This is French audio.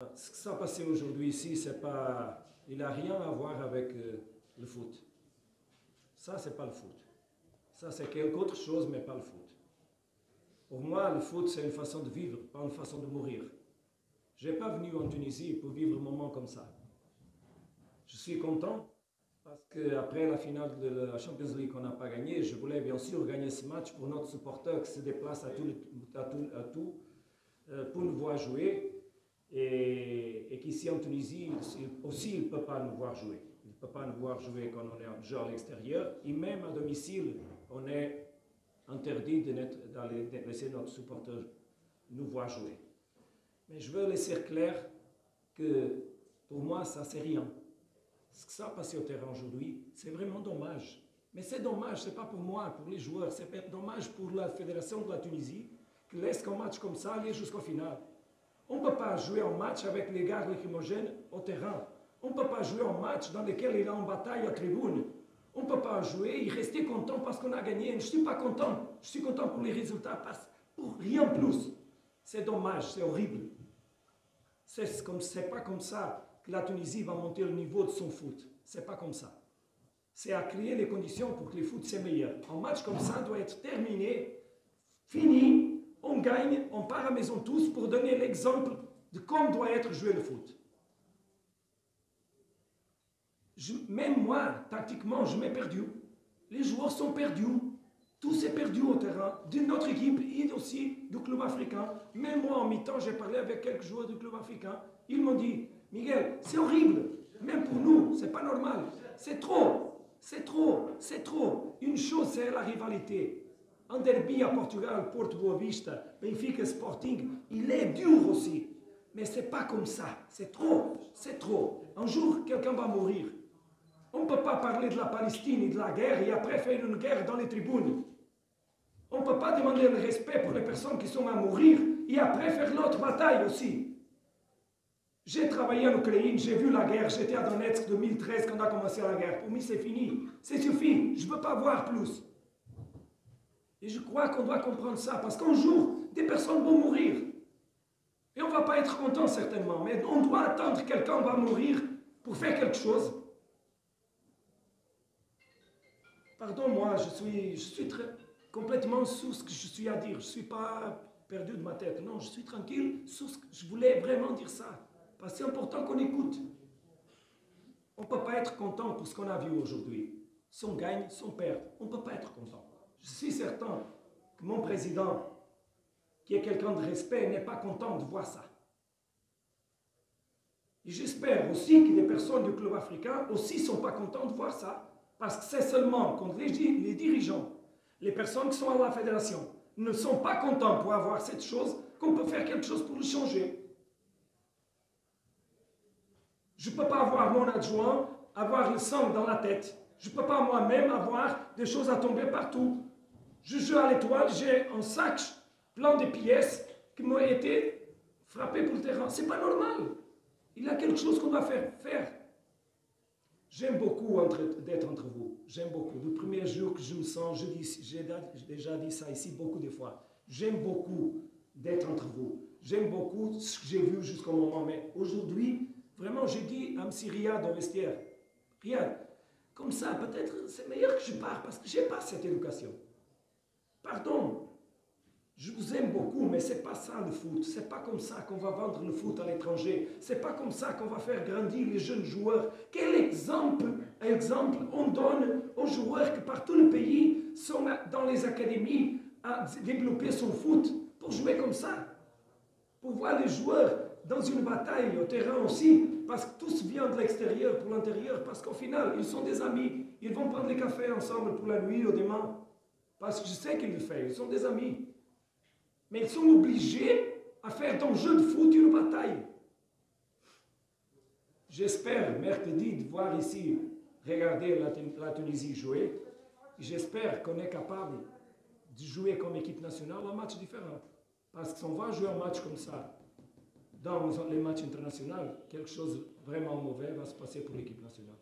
Ce qui s'est passé aujourd'hui ici, c'est pas, il n'a rien à voir avec le foot. Ça, c'est pas le foot. Ça, c'est quelque autre chose, mais pas le foot. Pour moi, le foot, c'est une façon de vivre, pas une façon de mourir. Je n'ai pas venu en Tunisie pour vivre un moment comme ça. Je suis content parce qu'après la finale de la Champions League qu'on n'a pas gagné, je voulais bien sûr gagner ce match pour notre supporter qui se déplace pour nous voir jouer. Et qu'ici en Tunisie, aussi, il ne peut pas nous voir jouer. Il ne peut pas nous voir jouer quand on est à l'extérieur. Et même à domicile, on est interdit de laisser notre supporter nous voir jouer. Mais je veux laisser clair que pour moi, ça c'est rien. Ce qui s'est passé au terrain aujourd'hui, c'est vraiment dommage. Mais c'est dommage, ce n'est pas pour moi, pour les joueurs, c'est dommage pour la Fédération de la Tunisie qui laisse qu'un match comme ça aller jusqu'au final. On ne peut pas jouer un match avec les gars lacrymogènes au terrain. On ne peut pas jouer un match dans lequel il est en bataille à tribune. On ne peut pas jouer et rester content parce qu'on a gagné. Je ne suis pas content. Je suis content pour les résultats, pour rien plus. C'est dommage, c'est horrible. Ce n'est pas comme ça que la Tunisie va monter le niveau de son foot. Ce n'est pas comme ça. C'est à créer les conditions pour que le foot soit meilleur. Un match comme ça doit être terminé, fini. On gagne, on part à la maison tous pour donner l'exemple de comment doit être joué le foot. Même moi, tactiquement, je m'ai perdu. Les joueurs sont perdus. Tout s'est perdu au terrain, de notre équipe et aussi du club africain. Même moi, en mi-temps, j'ai parlé avec quelques joueurs du club africain. Ils m'ont dit, Miguel, c'est horrible. Même pour nous, c'est pas normal. C'est trop. C'est trop. C'est trop. Une chose, c'est la rivalité. Un derby à Portugal, Porto Boa Vista, Benfica Sporting, il est dur aussi. Mais ce n'est pas comme ça. C'est trop. C'est trop. Un jour, quelqu'un va mourir. On ne peut pas parler de la Palestine et de la guerre et après faire une guerre dans les tribunes. On ne peut pas demander le respect pour les personnes qui sont à mourir et après faire l'autre bataille aussi. J'ai travaillé en Ukraine, j'ai vu la guerre, j'étais à Donetsk en 2013 quand on a commencé la guerre. Pour moi, c'est fini. C'est suffit. Je ne veux pas voir plus. Et je crois qu'on doit comprendre ça, parce qu'un jour, des personnes vont mourir. Et on ne va pas être content certainement, mais on doit attendre que quelqu'un va mourir pour faire quelque chose. Pardon, moi, je suis complètement sous ce que je suis à dire. Je ne suis pas perdu de ma tête. Non, je suis tranquille sous ce que je voulais vraiment dire ça. Parce que c'est important qu'on écoute. On ne peut pas être content pour ce qu'on a vu aujourd'hui. Si on gagne, si on perd, on ne peut pas être content. Je suis certain que mon président, qui est quelqu'un de respect, n'est pas content de voir ça. Et j'espère aussi que les personnes du club africain aussi ne sont pas contentes de voir ça. Parce que c'est seulement quand les dirigeants, les personnes qui sont à la fédération, ne sont pas contents pour avoir cette chose, qu'on peut faire quelque chose pour le changer. Je ne peux pas avoir mon adjoint, avoir le sang dans la tête. Je ne peux pas moi-même avoir des choses à tomber partout. Je joue à l'étoile, j'ai un sac plein de pièces qui m'ont été frappées pour le terrain. Ce n'est pas normal. Il y a quelque chose qu'on doit faire. J'aime beaucoup d'être entre vous. J'aime beaucoup. Le premier jour que je me sens, j'ai déjà dit ça ici beaucoup de fois. J'aime beaucoup d'être entre vous. J'aime beaucoup ce que j'ai vu jusqu'au moment. Mais aujourd'hui, vraiment, j'ai dit à M. Riyad au vestiaire, Riyad, comme ça, peut-être c'est meilleur que je parte parce que je n'ai pas cette éducation. Pardon, je vous aime beaucoup, mais ce n'est pas ça le foot. Ce n'est pas comme ça qu'on va vendre le foot à l'étranger. Ce n'est pas comme ça qu'on va faire grandir les jeunes joueurs. Quel exemple on donne aux joueurs qui par tout le pays sont dans les académies à développer son foot pour jouer comme ça? Pour voir les joueurs dans une bataille au terrain aussi, parce que tous viennent de l'extérieur pour l'intérieur, parce qu'au final, ils sont des amis. Ils vont prendre des cafés ensemble pour la nuit ou demain. Parce que je sais qu'ils le font, ils sont des amis. Mais ils sont obligés à faire dans le jeu de foot une bataille. J'espère, mercredi, de voir ici, regarder la Tunisie jouer. J'espère qu'on est capable de jouer comme équipe nationale un match différent. Parce que si on va jouer un match comme ça, dans les matchs internationaux, quelque chose de vraiment mauvais va se passer pour l'équipe nationale.